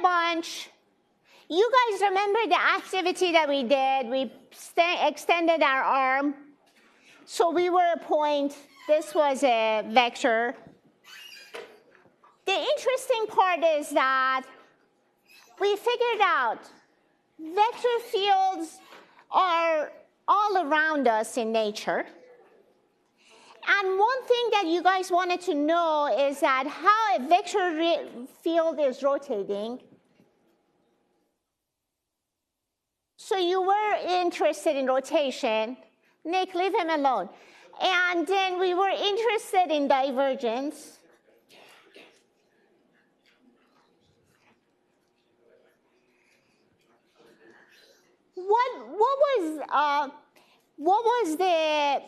bunch. You guys remember the activity that we did? We extended our arm. So we were a point. This was a vector. The interesting part is that we figured out vector fields are all around us in nature. And one thing that you guys wanted to know is that how a vector field is rotating. So you were interested in rotation. Nick, leave him alone. And then we were interested in divergence. What was the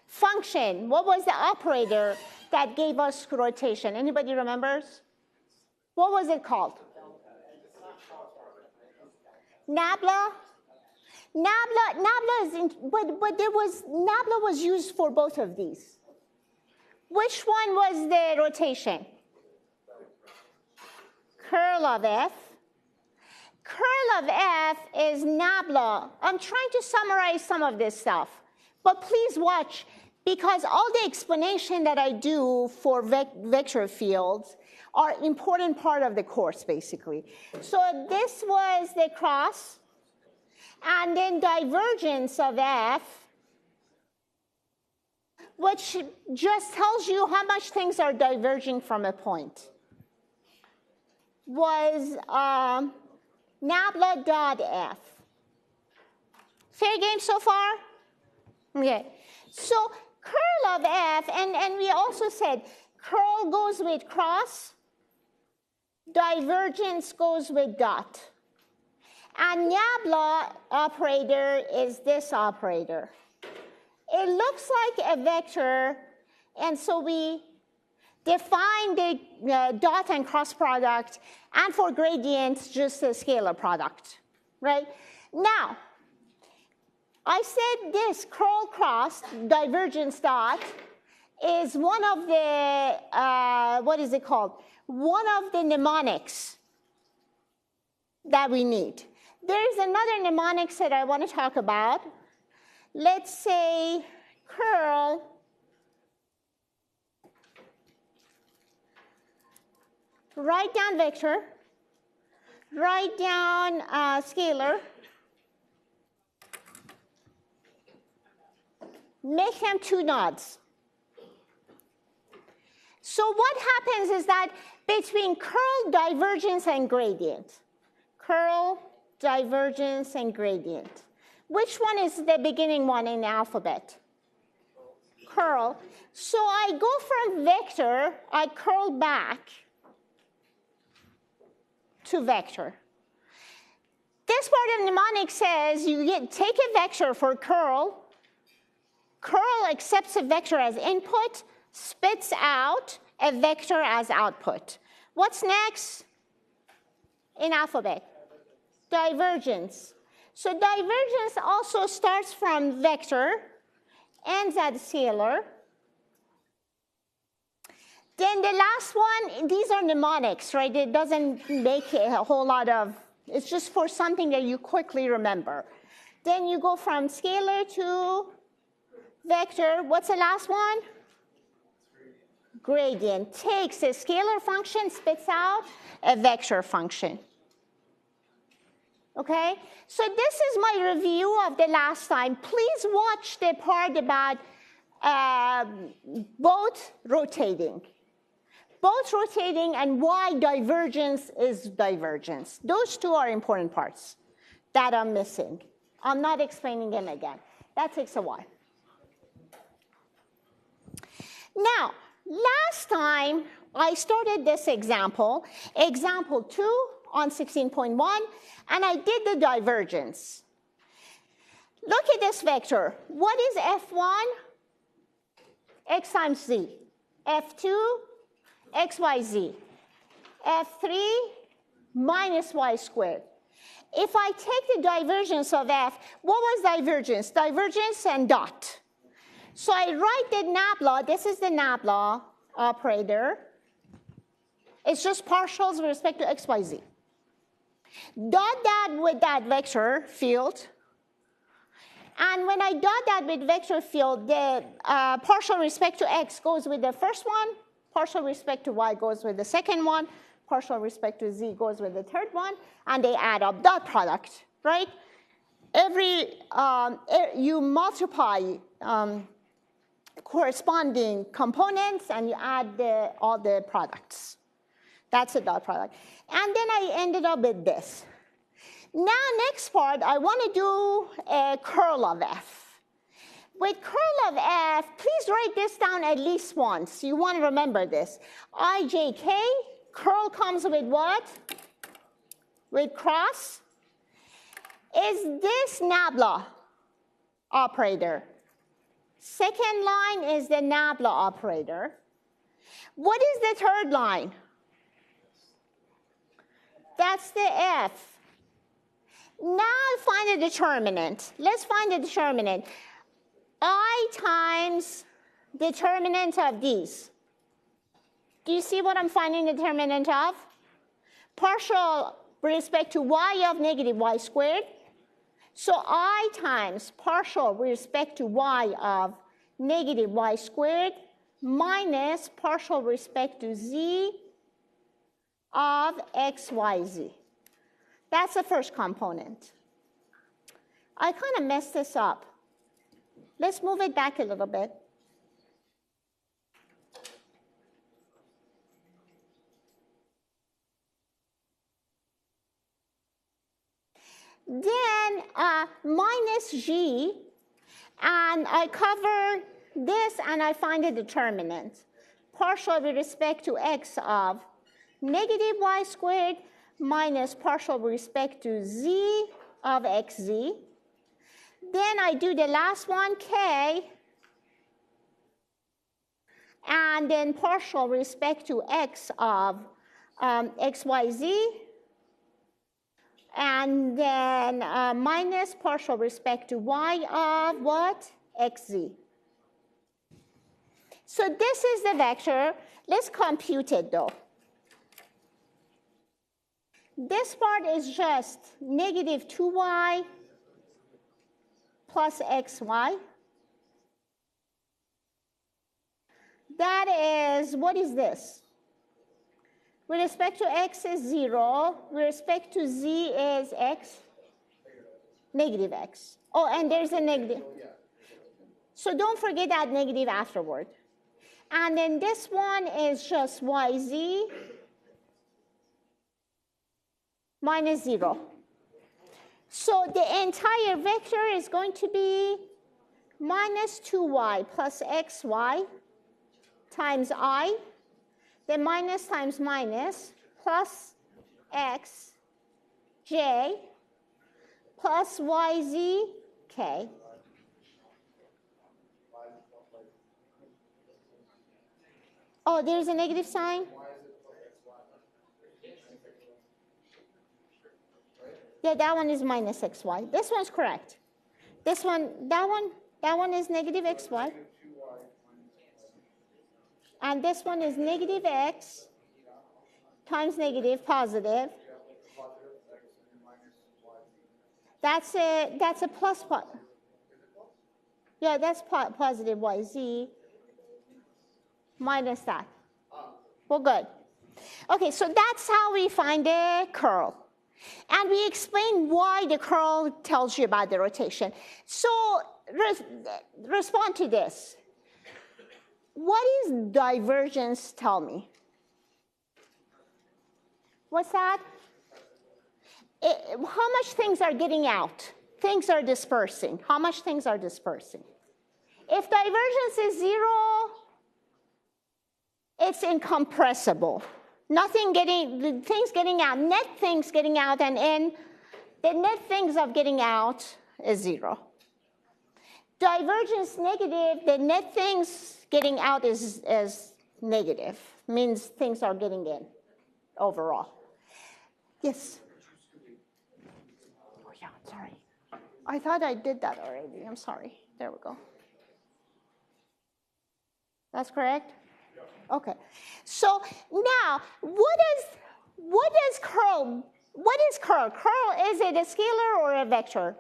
function? What was the operator that gave us rotation? Anybody remembers? What was it called? Nabla? Nabla is Nabla was used for both of these. Which one was the rotation? Curl of F. Curl of F is Nabla. I'm trying to summarize some of this stuff, but please watch, because all the explanation that I do for vector fields are important part of the course, basically. So this was the cross, and then divergence of F, which just tells you how much things are diverging from a point, was Nabla dot F. Fair game so far? Okay. So curl of F, and we also said curl goes with cross, divergence goes with dot. And Nabla operator is this operator. It looks like a vector, and so we define the dot and cross product, and for gradients, just a scalar product, right? Now, I said this curl cross, divergence dot, is one of the, what is it called? One of the mnemonics that we need. There is another mnemonics that I want to talk about. Let's say curl write down vector, write down scalar, make them two nodes. So what happens is that between curl, divergence, and gradient, curl, divergence, and gradient, which one is the beginning one in the alphabet? Curl. So I go from vector, I curl back to vector. This part of mnemonic says you take a vector for curl, curl accepts a vector as input, spits out a vector as output. What's next in alphabet? Divergence. So divergence also starts from vector, ends at scalar. Then the last one, these are mnemonics, right? It doesn't make a whole lot of, it's just for something that you quickly remember. Then you go from scalar to vector. What's the last one? Gradient. Takes a scalar function, spits out a vector function. Okay? So this is my review of the last time. Please watch the part about both rotating. Both rotating and why divergence is divergence. Those two are important parts that I'm missing. I'm not explaining them again. That takes a while. Now, last time I started this example 2 on 16.1, and I did the divergence. Look at this vector. What is F1? X times z. F2? X, Y, z. F3 minus y squared. If I take the divergence of F, what was divergence? Divergence and dot. So I write the Nabla, this is the Nabla operator. It's just partials with respect to x, y, z. Dot that with that vector field. And when I dot that with vector field, the partial respect to x goes with the first one, partial respect to y goes with the second one, partial respect to z goes with the third one, and they add up. Dot product, right? You multiply corresponding components and you add all the products. That's a dot product. And then I ended up with this. Now, next part, I want to do a curl of f. With curl of f, please write this down at least once. You want to remember this. ijk, curl comes with what? With cross. Is this nabla operator? Second line is the nabla operator. What is the third line? That's the f. Now find the determinant. Let's find the determinant. I times determinant of these. Do you see what I'm finding the determinant of? Partial with respect to y of negative y squared. So I times partial with respect to y of negative y squared minus partial with respect to z of x, y, z. That's the first component. I kind of messed this up. Let's move it back a little bit. Then minus g, and I cover this and I find a determinant. Partial with respect to x of negative y squared minus partial with respect to z of xz. Then I do the last one, k, and then partial with respect to x of xyz, and then minus partial respect to y of what? xz. So this is the vector. Let's compute it though. This part is just negative 2y plus xy. That is, what is this? With respect to x is 0. With respect to z is x, negative x. Oh, and there's a negative. So don't forget that negative afterward. And then this one is just yz minus 0. So the entire vector is going to be minus 2y plus xy times I, then minus times minus, plus x, j, plus yz, k. Oh, there's a negative sign? Yeah, that one is minus xy. This one's correct. This one, that one is negative xy. And this one is negative x times negative positive. That's a plus part. Yeah, that's positive yz minus that. Well, good. Okay, so that's how we find the curl. And we explain why the curl tells you about the rotation. So respond to this. What is divergence tell me? What's that? How much things are getting out? Things are dispersing. How much things are dispersing? If divergence is 0, it's incompressible. Nothing getting, the things getting out, net things getting out and in, the net things of getting out is 0. Divergence negative, the net things getting out is negative, means things are getting in overall. Yes? Oh yeah, sorry. I thought I did that already, I'm sorry. There we go. That's correct? Okay. So now, what is curl? What is curl? Curl, is it a scalar or a vector?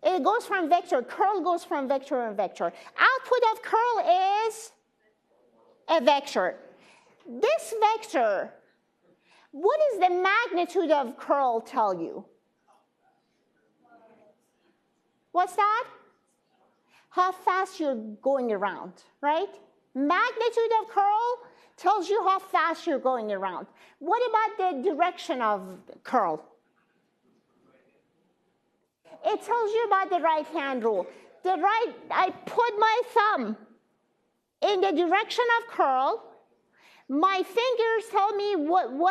It goes from vector. Curl goes from vector and vector. Output of curl is a vector. This vector, what does the magnitude of curl tell you? What's that? How fast you're going around, right? Magnitude of curl tells you how fast you're going around. What about the direction of curl? It tells you about the right-hand rule. I put my thumb in the direction of curl. My fingers tell me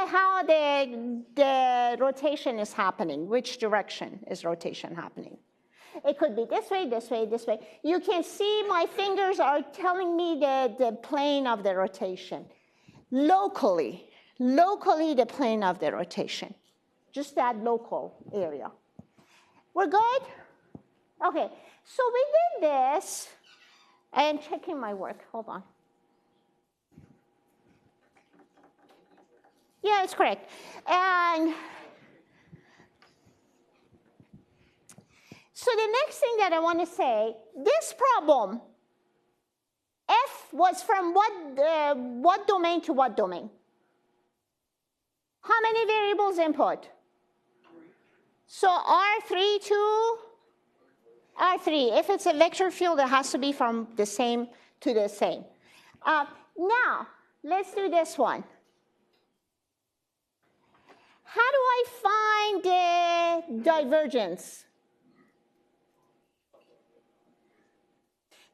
how the rotation is happening, which direction is rotation happening. It could be this way, this way, this way. You can see my fingers are telling me the plane of the rotation. Locally, the plane of the rotation. Just that local area. We're good? Okay, so we did this. I am checking my work, hold on. Yeah, it's correct. And so the next thing that I want to say, this problem, F was from what domain to what domain? How many variables input? So R3 to R3. If it's a vector field, it has to be from the same to the same. Now, let's do this one. How do I find the divergence?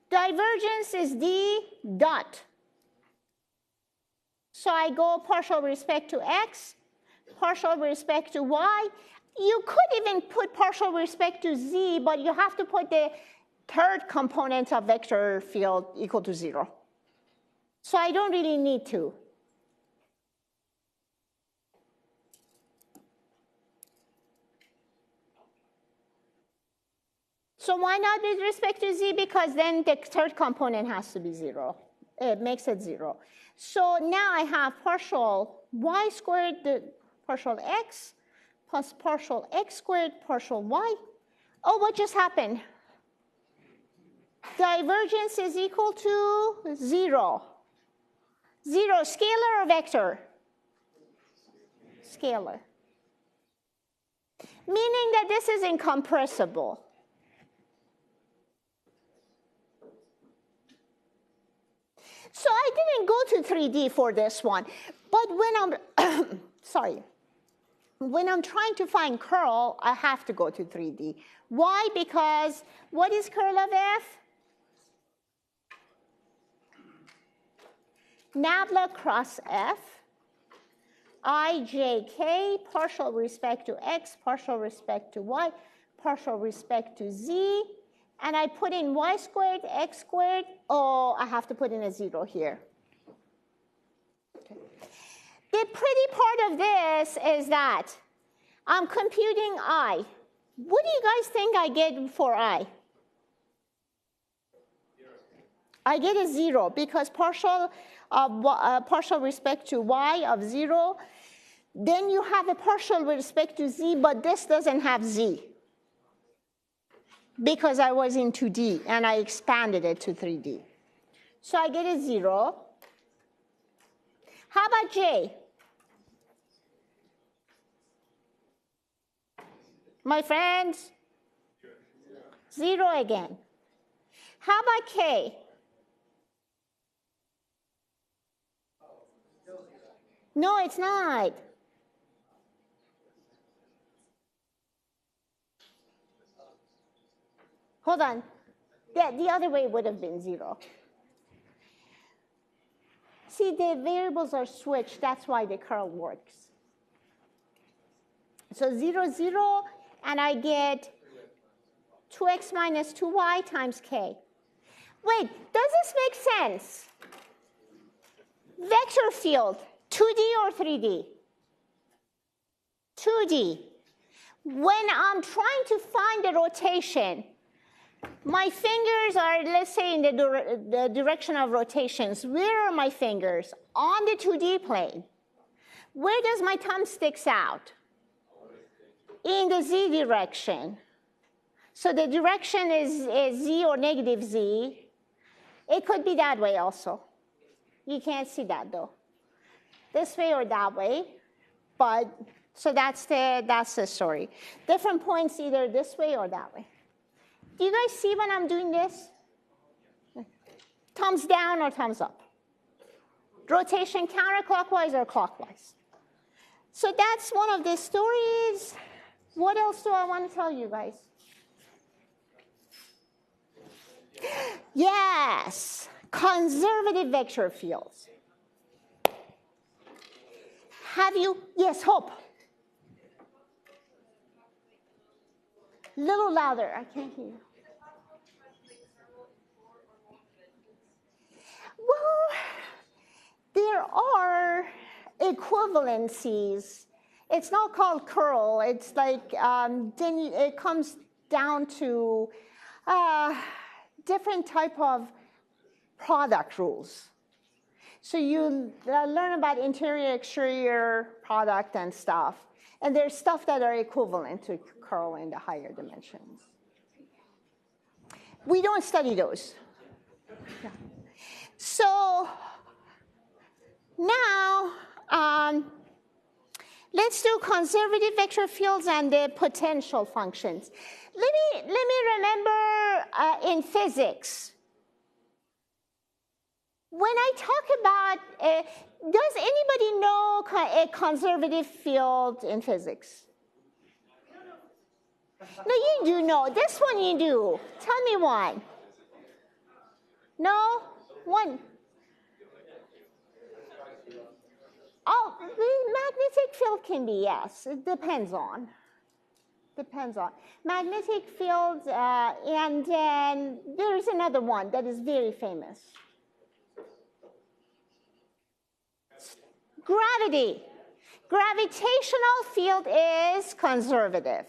Divergence is d dot. So I go partial respect to x, partial respect to y. You could even put partial respect to z, but you have to put the third component of vector field equal to 0. So I don't really need to. So why not with respect to z? Because then the third component has to be 0. It makes it 0. So now I have partial y squared, partial x, plus partial x squared, partial y. Oh, what just happened? Divergence is equal to 0. 0, scalar or vector? Scalar. Meaning that this is incompressible. So I didn't go to 3D for this one, but when I'm, sorry, when I'm trying to find curl, I have to go to 3D. Why? Because what is curl of F? Nabla cross F, ijk, partial respect to x, partial respect to y, partial respect to z, and I put in y squared, x squared. Oh, I have to put in a 0 here. Okay. The pretty part of this is that I'm computing I. What do you guys think I get for I? I get a 0 because partial respect to y of 0. Then you have a partial respect to z, but this doesn't have z because I was in 2D and I expanded it to 3D. So I get a 0. How about j? My friends? 0 again. How about k? No, it's not. Hold on. The other way would have been 0. See, the variables are switched. That's why the curl works. So 0, 0, and I get 2x minus 2y times k. Wait, does this make sense? Vector field, 2D or 3D? 2D. When I'm trying to find the rotation, My fingers are, let's say, in the direction of rotations. Where are my fingers? On the 2D plane. Where does my thumb sticks out? In the z direction. So the direction is z or negative z. It could be that way also. You can't see that though. This way or that way. But so that's the story. Different points either this way or that way. Do you guys see when I'm doing this? Thumbs down or thumbs up? Rotation counterclockwise or clockwise? So that's one of the stories. What else do I want to tell you guys? Yes, conservative vector fields. Have you, yes, Hope. Little louder, I can't hear you. Well, there are equivalencies. It's not called curl. It's like, then it comes down to different type of product rules. So you learn about interior, exterior product and stuff. And there's stuff that are equivalent to curl in the higher dimensions. We don't study those. Yeah. So now, let's do conservative vector fields and the potential functions. Let me remember in physics. When I talk about, does anybody know a conservative field in physics? No, you do know. This one you do. Tell me one. No? One. Oh, the magnetic field can be, yes. It depends on. Depends on. Magnetic fields, and then there's another one that is very famous. Gravity. Gravitational field is conservative.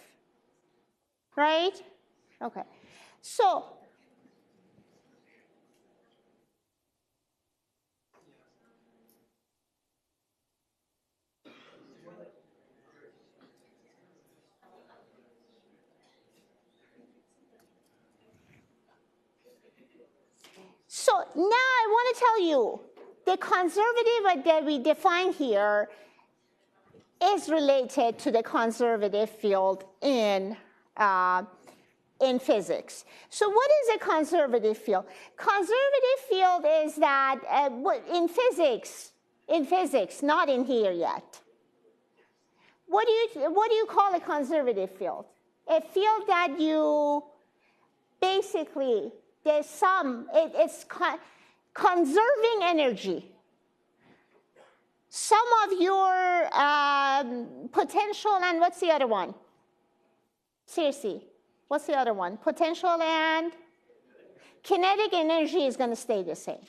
Right? Okay. So, now I want to tell you, the conservative that we define here is related to the conservative field in physics. So what is a conservative field? Conservative field is that in physics, not in here yet. What do you call a conservative field? A field that you basically, there's it's conserving energy. Some of your potential and what's the other one? Seriously, what's the other one? Potential and kinetic energy is going to stay the same.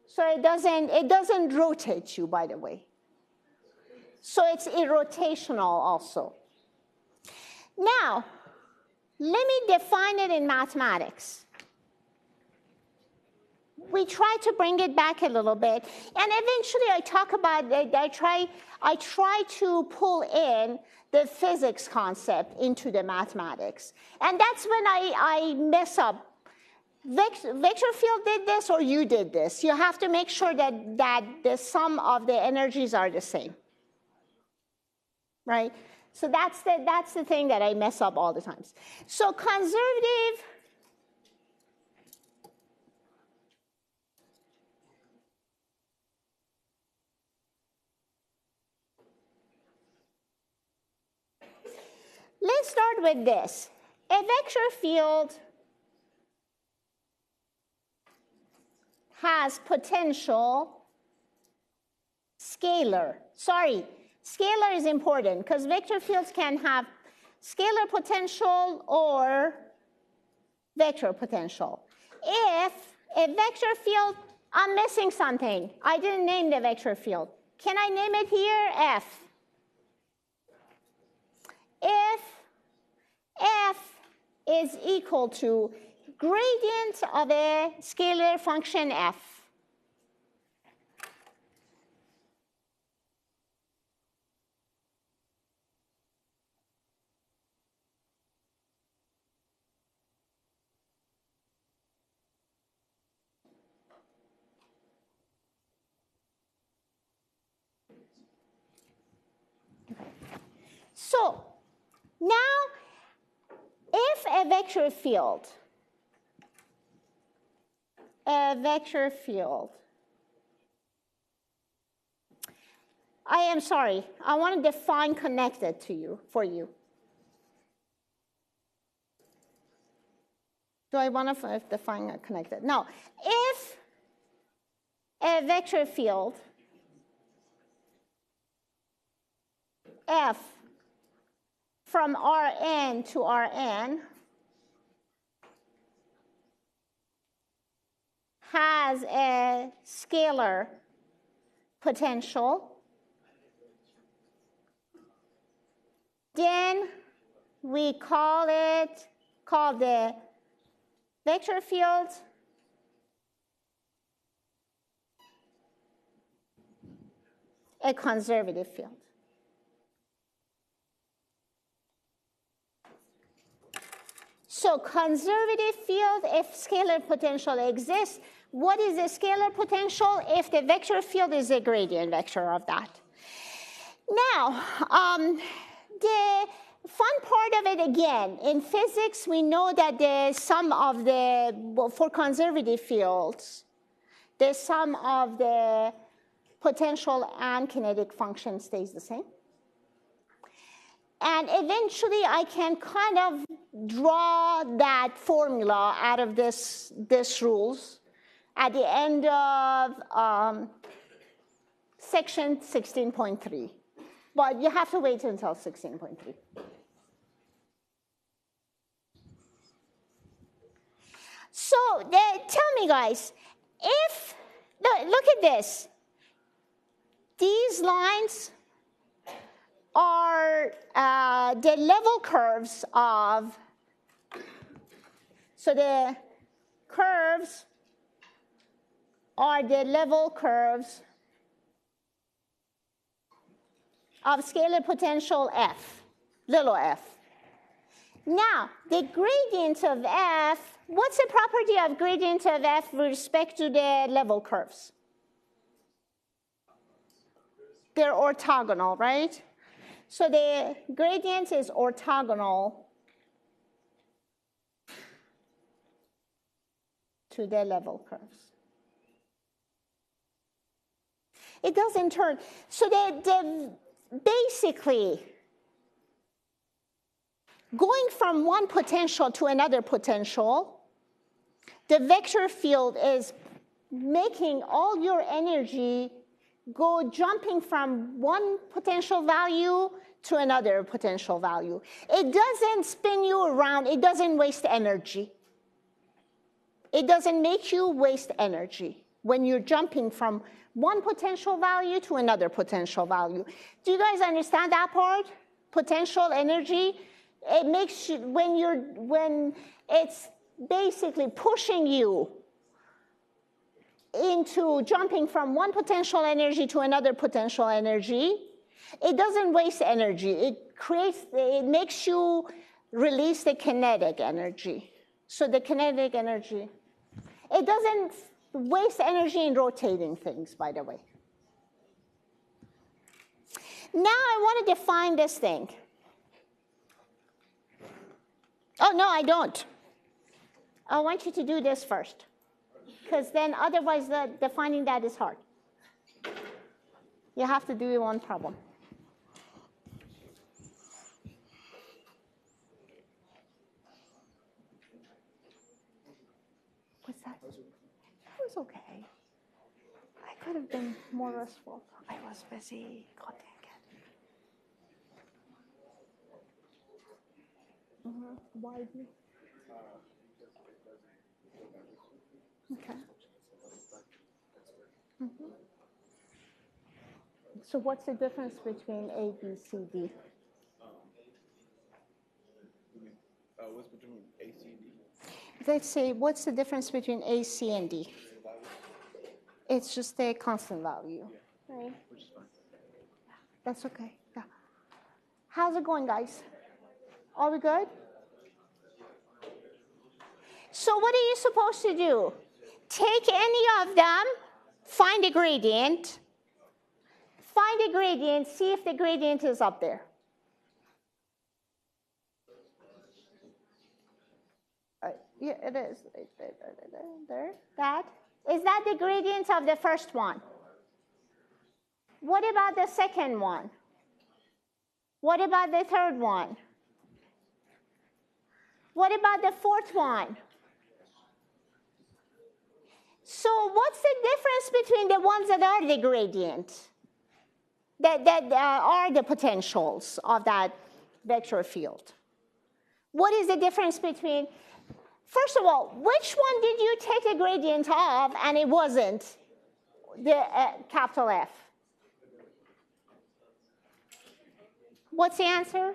So it doesn't rotate you, by the way. So it's irrotational also. Now, let me define it in mathematics. We try to bring it back a little bit, and eventually I talk about it. I try to pull in the physics concept into the mathematics, and that's when I mess up. Vector field did this, or you did this. You have to make sure that the sum of the energies are the same, right? So that's the thing that I mess up all the times. So conservative. Let's start with this. A vector field has potential scalar. Sorry, scalar is important because vector fields can have scalar potential or vector potential. If a vector field, I'm missing something. I didn't name the vector field. Can I name it here? F. If is equal to gradient of a scalar function f. So now, if a vector field, I am sorry, I want to define connected for you. Do I want to define connected? No. If a vector field f from Rn to Rn has a scalar potential, then we call the vector field a conservative field. So conservative field, if scalar potential exists, what is the scalar potential if the vector field is a gradient vector of that? Now, the fun part of it again, in physics, we know that the sum of for conservative fields, the sum of the potential and kinetic function stays the same. And eventually, I can kind of draw that formula out of this rules at the end of section 16.3. But you have to wait until 16.3. So tell me, guys, look at this. These lines are the level curves of, so the curves are the level curves of scalar potential f, little f. Now, the gradient of f, what's the property of gradient of f with respect to the level curves? They're orthogonal, right? So the gradient is orthogonal to the level curves. It doesn't turn. So basically, going from one potential to another potential, the vector field is making all your energy go jumping from one potential value to another potential value. It doesn't spin you around. It doesn't waste energy. It doesn't make you waste energy when you're jumping from one potential value to another potential value. Do you guys understand that part? Potential energy. It makes you, when it's basically pushing you into jumping from one potential energy to another potential energy, it doesn't waste energy. It makes you release the kinetic energy. So the kinetic energy, it doesn't waste energy in rotating things, by the way. Now I want to define this thing. Oh, no, I don't. I want you to do this first, because then otherwise defining that is hard. You have to do one problem. What's that? It was okay. I could have been more restful. I was busy. God dang it. Why do you? Okay. So what's the difference between A, B, C, D? What's between A, C, and D? Let's say, what's the difference between A, C, and D? It's just a constant value. Yeah. Right? Which is fine. That's okay. Yeah. How's it going, guys? Are we good? So what are you supposed to do? Take any of them, find a gradient, see if the gradient is up there. Yeah, it is. There. That. Is that the gradient of the first one? What about the second one? What about the third one? What about the fourth one? So what's the difference between the ones that are the gradient, that are the potentials of that vector field? What is the difference between, first of all, which one did you take the gradient of and it wasn't the capital F? What's the answer?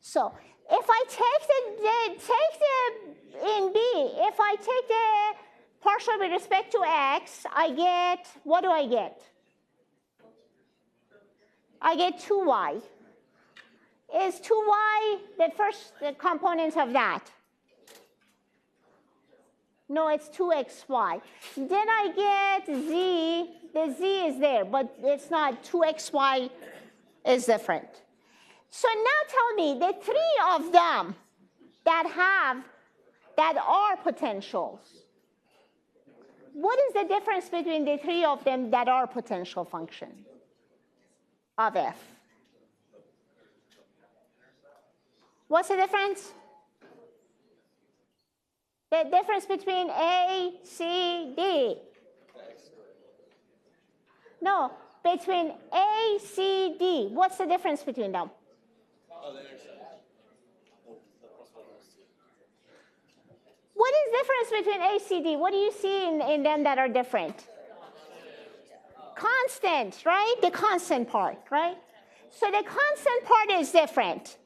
So if I take in B, if I take the partial with respect to x, I get, what do I get? I get 2y. Is 2y the first component of that? No, it's 2xy. Then I get z, the z is there, but it's not, 2xy is different. So now tell me, the three of them that are potentials, what is the difference between the three of them that are potential functions of f? What's the difference? The difference between A, C, D. No, between A, C, D. What's the difference between them? What is the difference between A, C, D? What do you see in them that are different? Constant, right? The constant part, right? So the constant part is different.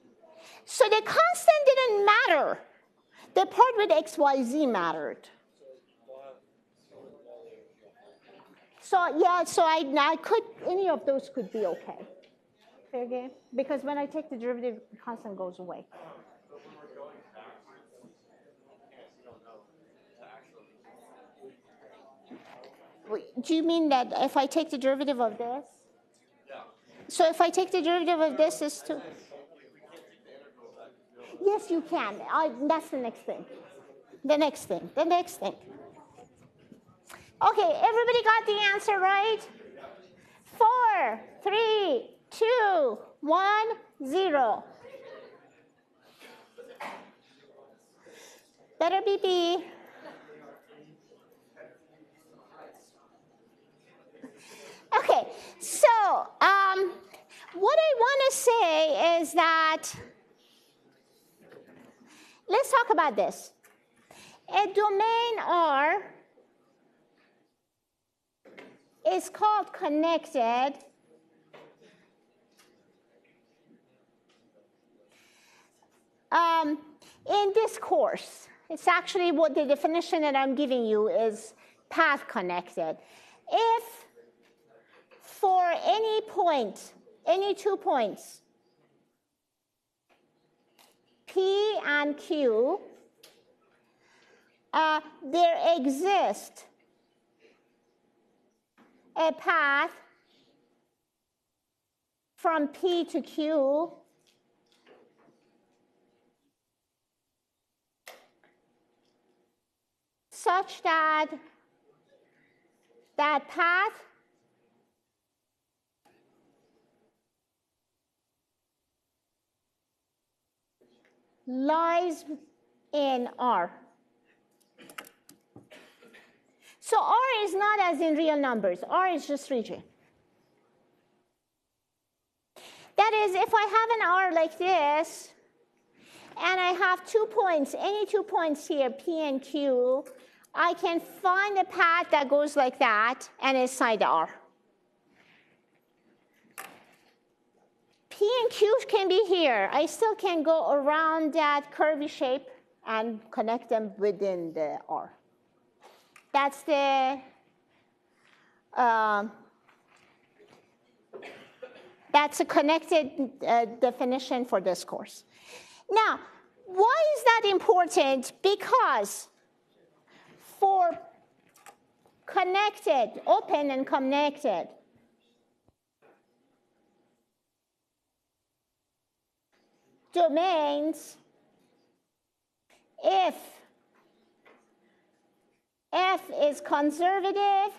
So the constant didn't matter. The part with x, y, z mattered. So yeah, so I could, any of those could be okay. Fair game? Because when I take the derivative, the constant goes away. Do you mean that if I take the derivative of this? So if I take the derivative of this is to... Yes, you can. That's the next thing. The next thing. Okay, everybody got the answer right? 4, 3, 2, 1, 0. Better be B. Okay, so what I want to say is that, let's talk about this. A domain R is called connected in this course. It's actually what the definition that I'm giving you is path connected. If for any point, any 2 points, P and Q, there exists a path from P to Q such that that path lies in R. So R is not as in real numbers. R is just region. That is, if I have an R like this, and I have 2 points, any 2 points here, P and Q, I can find a path that goes like that and is side R. P and Q can be here. I still can go around that curvy shape and connect them within the R. That's the that's a connected definition for this course. Now, why is that important? Because for connected, open and connected, domains, if F is conservative,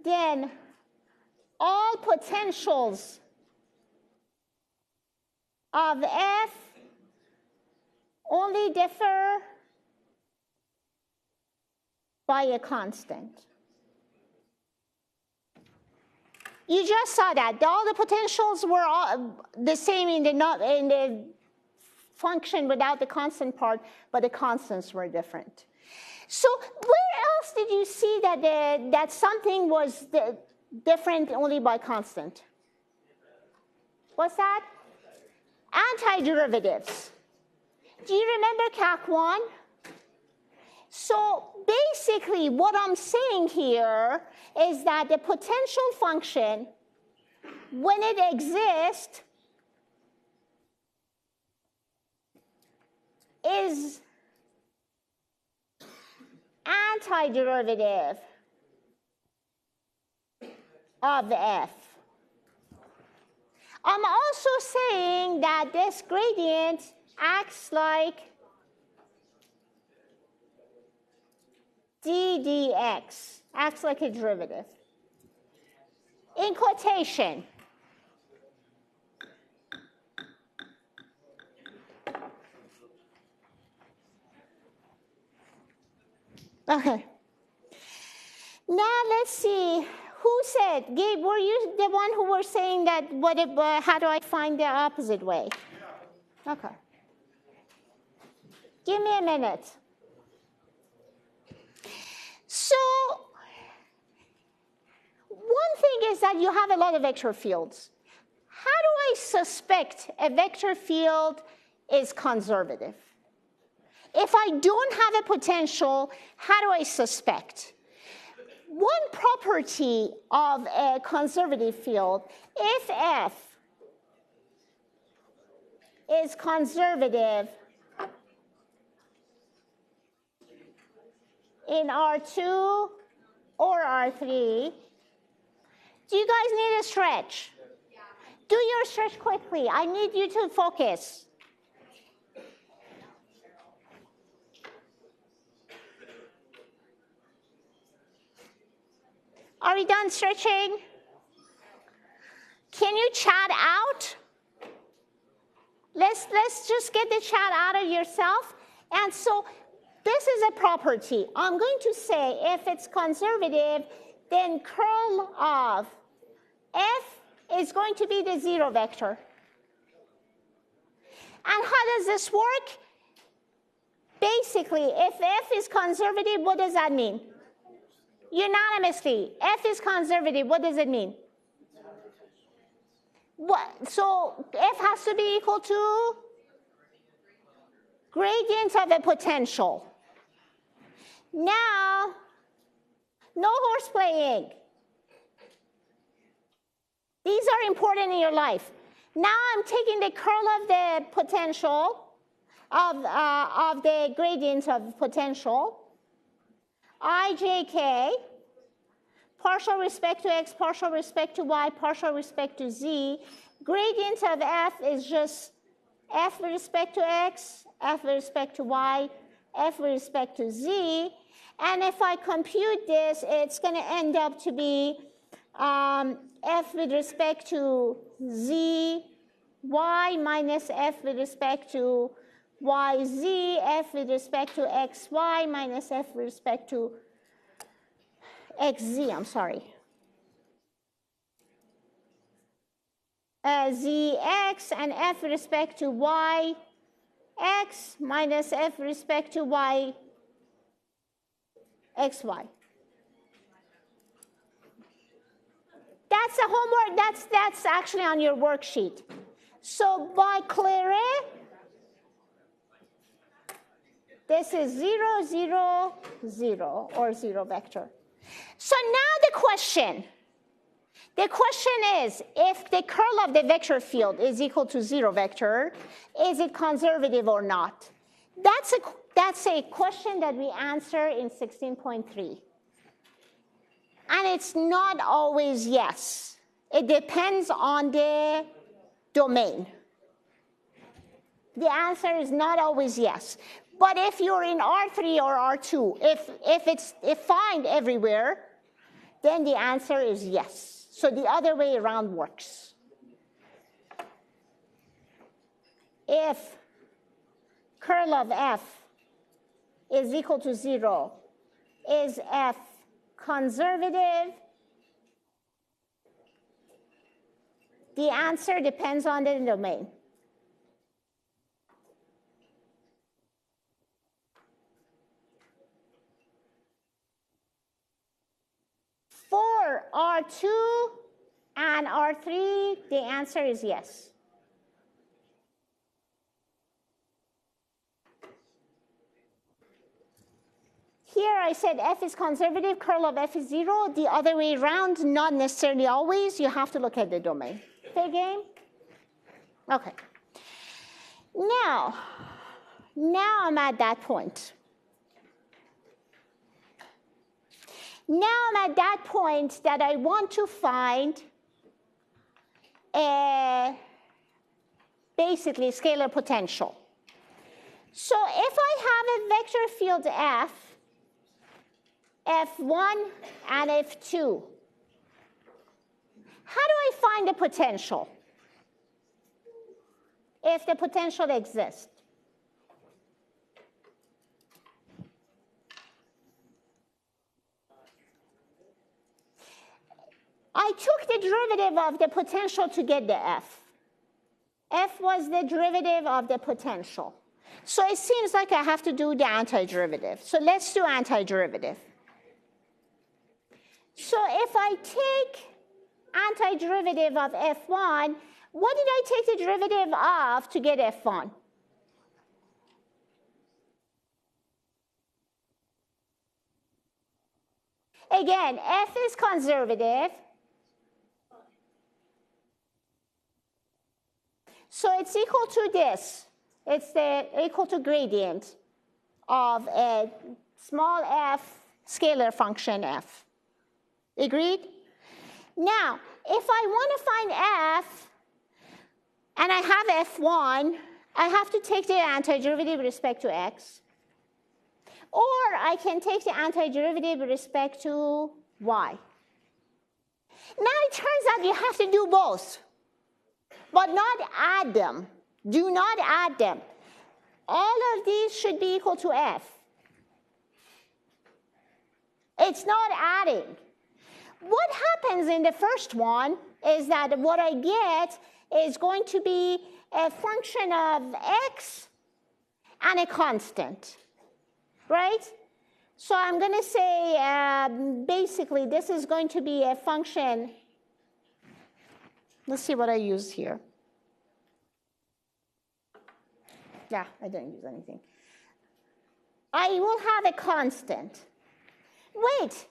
then all potentials of F only differ by a constant. You just saw that. All the potentials were all the same in the function without the constant part, but the constants were different. So where else did you see that something was different only by constant? What's that? Antiderivatives. Do you remember Calc 1? So basically what I'm saying here is that the potential function, when it exists, is antiderivative of F. I'm also saying that this gradient acts like d dx, acts like a derivative. In quotation. Okay. Now let's see. Who said, Gabe, were you the one who were saying that how do I find the opposite way? Okay. Give me a minute. So one thing is that you have a lot of vector fields. How do I suspect a vector field is conservative? If I don't have a potential, how do I suspect? One property of a conservative field, if F is conservative in R2 or R3, do you guys need a stretch? Yeah. Do your stretch quickly. I need you to focus. Are we done stretching? Can you chat out? Let's just get the chat out of yourself. And so this is a property. I'm going to say if it's conservative, then curl of F is going to be the zero vector. And how does this work? Basically, if F is conservative, what does that mean? Unanimously, F is conservative. What does it mean? What? So F has to be equal to gradient of a potential. Now, no horse playing. These are important in your life. Now I'm taking the curl of the potential, of the gradient of potential, ijk, partial respect to x, partial respect to y, partial respect to z. Gradient of f is just f with respect to x, f with respect to y, f with respect to z. And if I compute this, it's going to end up to be f with respect to z, y minus f with respect to yz, f with respect to xy minus f with respect to xz, I'm sorry. Zx and f with respect to y x minus f with respect to y xy. That's the homework. That's actually on your worksheet. So by Claire, this is 0, 0, 0, or 0 vector. So now the question is, if the curl of the vector field is equal to 0 vector, is it conservative or not? That's a question that we answer in 16.3. And it's not always yes. It depends on the domain. The answer is not always yes. But if you're in R3 or R2, if it's defined everywhere, then the answer is yes. So the other way around works. If curl of F is equal to 0, is F conservative? The answer depends on the domain. For R2 and R3, the answer is yes. Here I said F is conservative, curl of F is 0. The other way around, not necessarily always. You have to look at the domain. Fair game? Okay. Now I'm at that point. Now I'm at that point that I want to find basically scalar potential. So if I have a vector field F, F1 and F2, how do I find the potential? If the potential exists. I took the derivative of the potential to get the F. F was the derivative of the potential. So it seems like I have to do the antiderivative. So let's do antiderivative. So if I take antiderivative of F1, what did I take the derivative of to get F1? Again, F is conservative. So it's equal to this. It's equal to gradient of a small f scalar function f. Agreed? Now, if I want to find f, and I have f1, I have to take the antiderivative with respect to x. Or I can take the antiderivative with respect to y. Now it turns out you have to do both, but not add them. Do not add them. All of these should be equal to f. It's not adding. What happens in the first one is that what I get is going to be a function of x and a constant, right? So I'm going to say basically this is going to be a function. Let's see what I use here. Yeah, I didn't use anything. I will have a constant. Wait,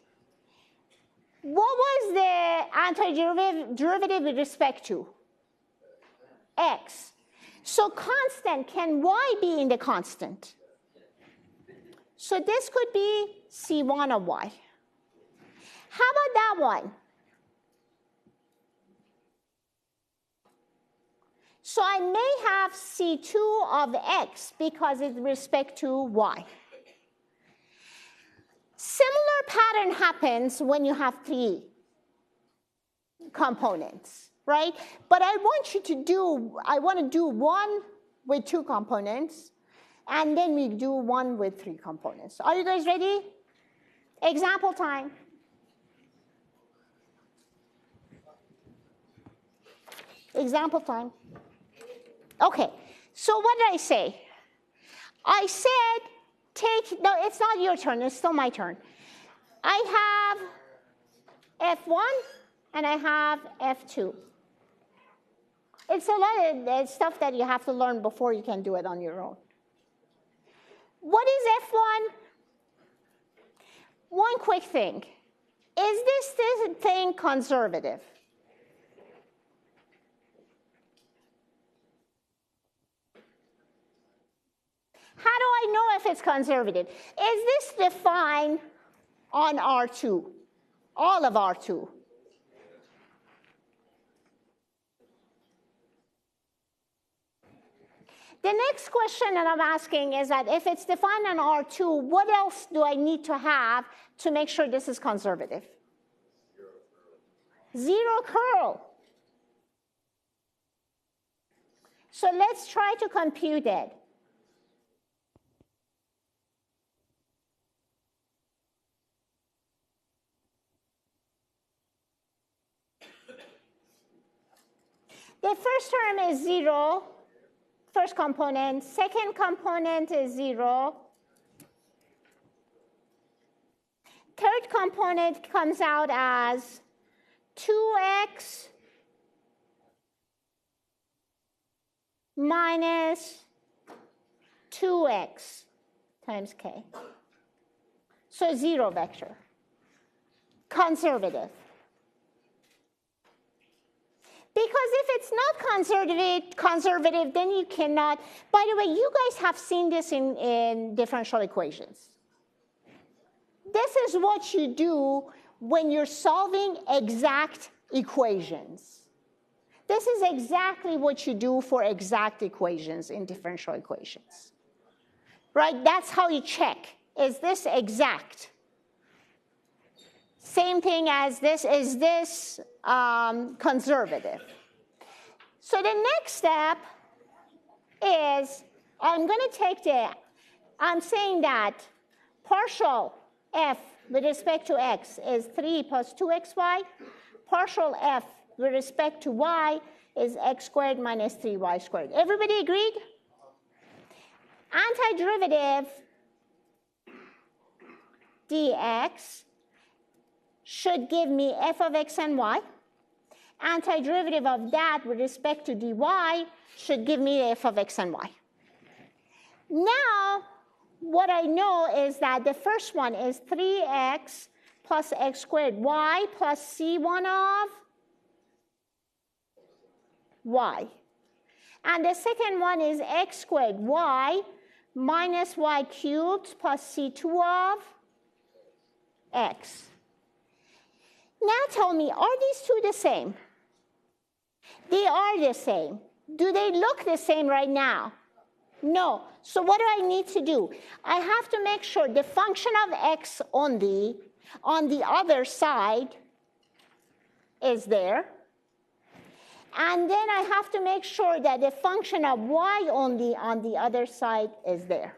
what was the antiderivative with respect to? X. So constant, can y be in the constant? So this could be C1 of y. How about that one? So I may have C2 of x because it's with respect to y. Similar pattern happens when you have 3 components, right? But I want to do one with 2 components, and then we do one with 3 components. Are you guys ready? Example time. Example time. Okay, so what did I say? I said no, it's not your turn, it's still my turn. I have F1 and I have F2. It's a lot of stuff that you have to learn before you can do it on your own. What is F1? One quick thing. Is this thing conservative? How do I know if it's conservative? Is this defined on R2? All of R2? The next question that I'm asking is that if it's defined on R2, what else do I need to have to make sure this is conservative? Zero curl. So let's try to compute it. The first term is 0, first component. Second component is 0. Third component comes out as 2x minus 2x times k. So 0 vector. Conservative. Because if it's not conservative, then you cannot. By the way, you guys have seen this in differential equations. This is what you do when you're solving exact equations. This is exactly what you do for exact equations in differential equations. Right? That's how you check. Is this exact? Same thing as this, is this conservative? So the next step is I'm going to I'm saying that partial f with respect to x is 3 plus 2xy. Partial f with respect to y is x squared minus 3y squared. Everybody agreed? Antiderivative dx should give me f of x and y. Antiderivative of that with respect to dy should give me f of x and y. Now, what I know is that the first one is 3x plus x squared y plus c1 of y. And the second one is x squared y minus y cubed plus c2 of x. Now tell me, are these two the same? They are the same. Do they look the same right now? No. So what do I need to do? I have to make sure the function of x only on the other side is there. And then I have to make sure that the function of y only on the other side is there.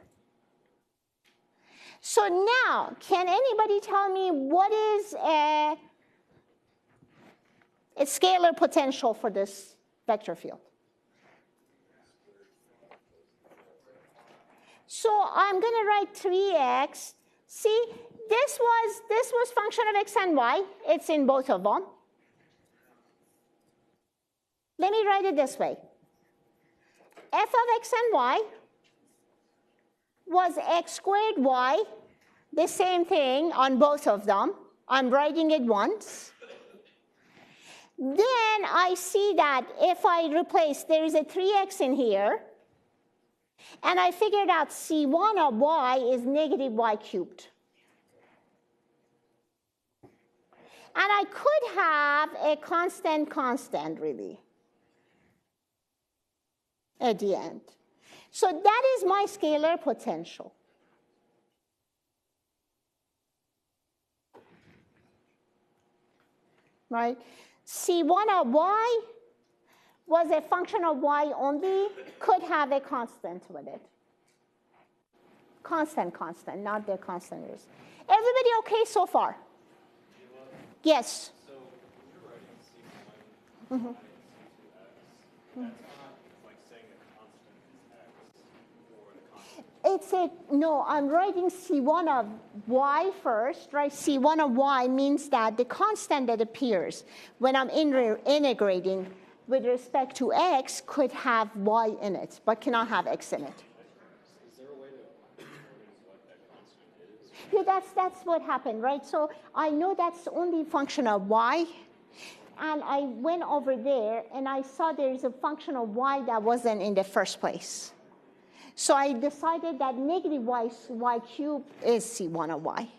So now, can anybody tell me what is a scalar potential for this vector field? So I'm going to write 3x. See, this was function of x and y. It's in both of them. Let me write it this way. F of x and y was x squared y, the same thing on both of them. I'm writing it once. Then I see that if I replace, there is a 3x in here, and I figured out c1 of y is negative y cubed. And I could have a constant, really, at the end. So that is my scalar potential. Right? C1 of y was a function of y only, could have a constant with it. Constant, not the constant is. Everybody okay so far? Yes. So when you're writing C1 minus C2x, that's not like saying the constant is x or the constant. No, I'm writing C1 of y first, right? C1 of y means that the constant that appears when I'm integrating with respect to x could have y in it, but cannot have x in it. Is there a way to determine what that constant is? Yeah, that's what happened, right? So I know that's only a function of y, and I went over there and I saw there's a function of y that wasn't in the first place. So I decided that negative y cubed is C1 of y.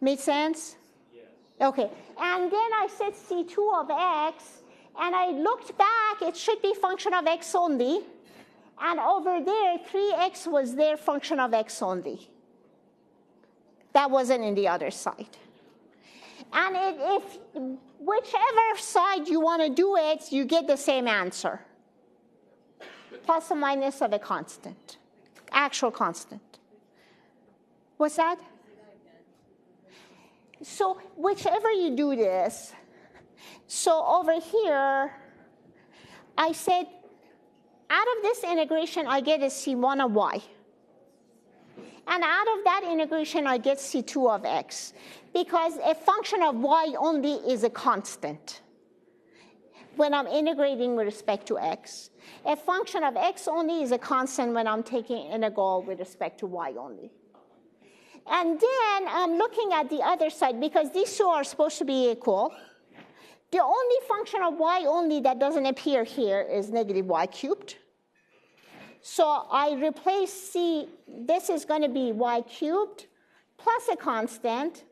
Made sense? Yes. Okay, and then I said C2 of x, and I looked back, it should be function of x only, and over there, 3x was their function of x only. That wasn't in the other side. And if whichever side you want to do it, you get the same answer. Plus or minus of a constant, actual constant. What's that? So whichever you do this, so over here, I said, out of this integration, I get a C1 of y. And out of that integration, I get C2 of x. Because a function of y only is a constant when I'm integrating with respect to x. A function of x only is a constant when I'm taking integral with respect to y only. And then I'm looking at the other side, because these two are supposed to be equal. The only function of y only that doesn't appear here is negative y cubed. So I replace C, this is going to be y cubed plus a constant.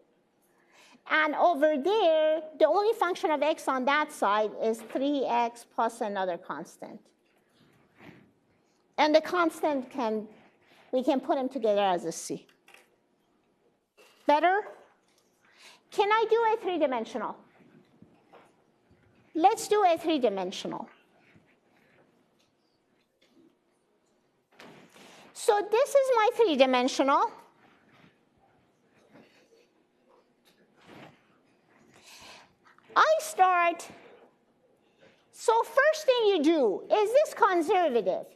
And over there, the only function of x on that side is 3x plus another constant. And the constant we can put them together as a C. Better? Can I do a three-dimensional? Let's do a three-dimensional. So this is my three-dimensional. I start, so first thing you do, is this conservative?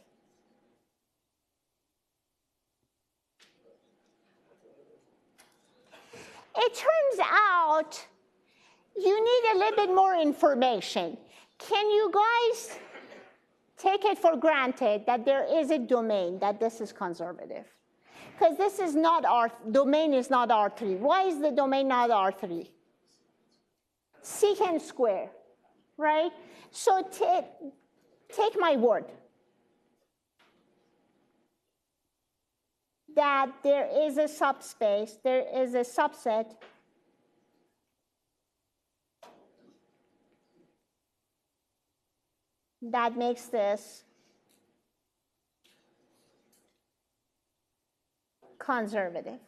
It turns out you need a little bit more information. Can you guys take it for granted that there is a domain that this is conservative? Because this is not domain is not R3. Why is the domain not R3? Secant square, right? So take my word that there is a subspace, there is a subset that makes this conservative.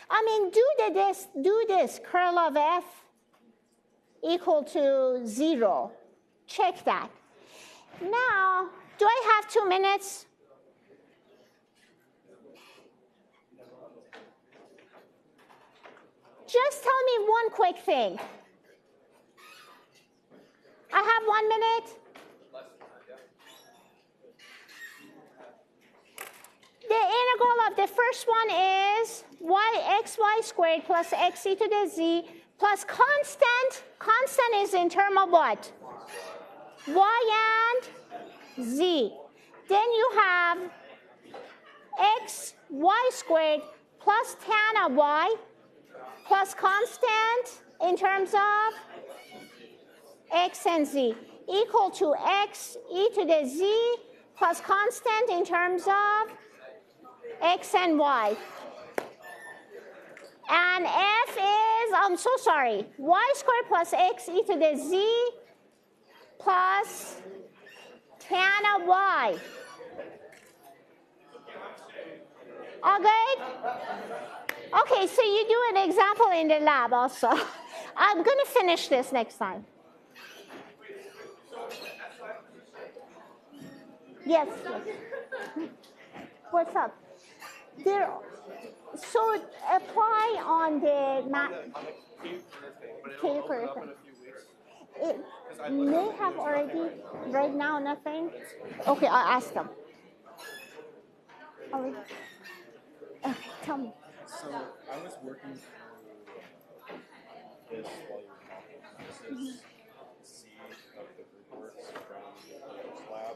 I mean, do this, curl of f equal to 0. Check that. Now, do I have 2 minutes? Just tell me one quick thing. I have 1 minute. The integral of the first one is xy squared plus x e to the z plus constant. Constant is in term of what? Y and z. Then you have x y squared plus tan of y plus constant in terms of x and z equal to x e to the z plus constant in terms of x and y. And f is, I'm so sorry, y squared plus x e to the z plus tan of y. All good? Okay, so you do an example in the lab also. I'm going to finish this next time. Yes. What's up? So apply on the K for it may have already, right now, nothing. Okay, I'll ask them. Oh, okay, tell me. So I was working through this while you were talking. This is C of the group works from the first lab.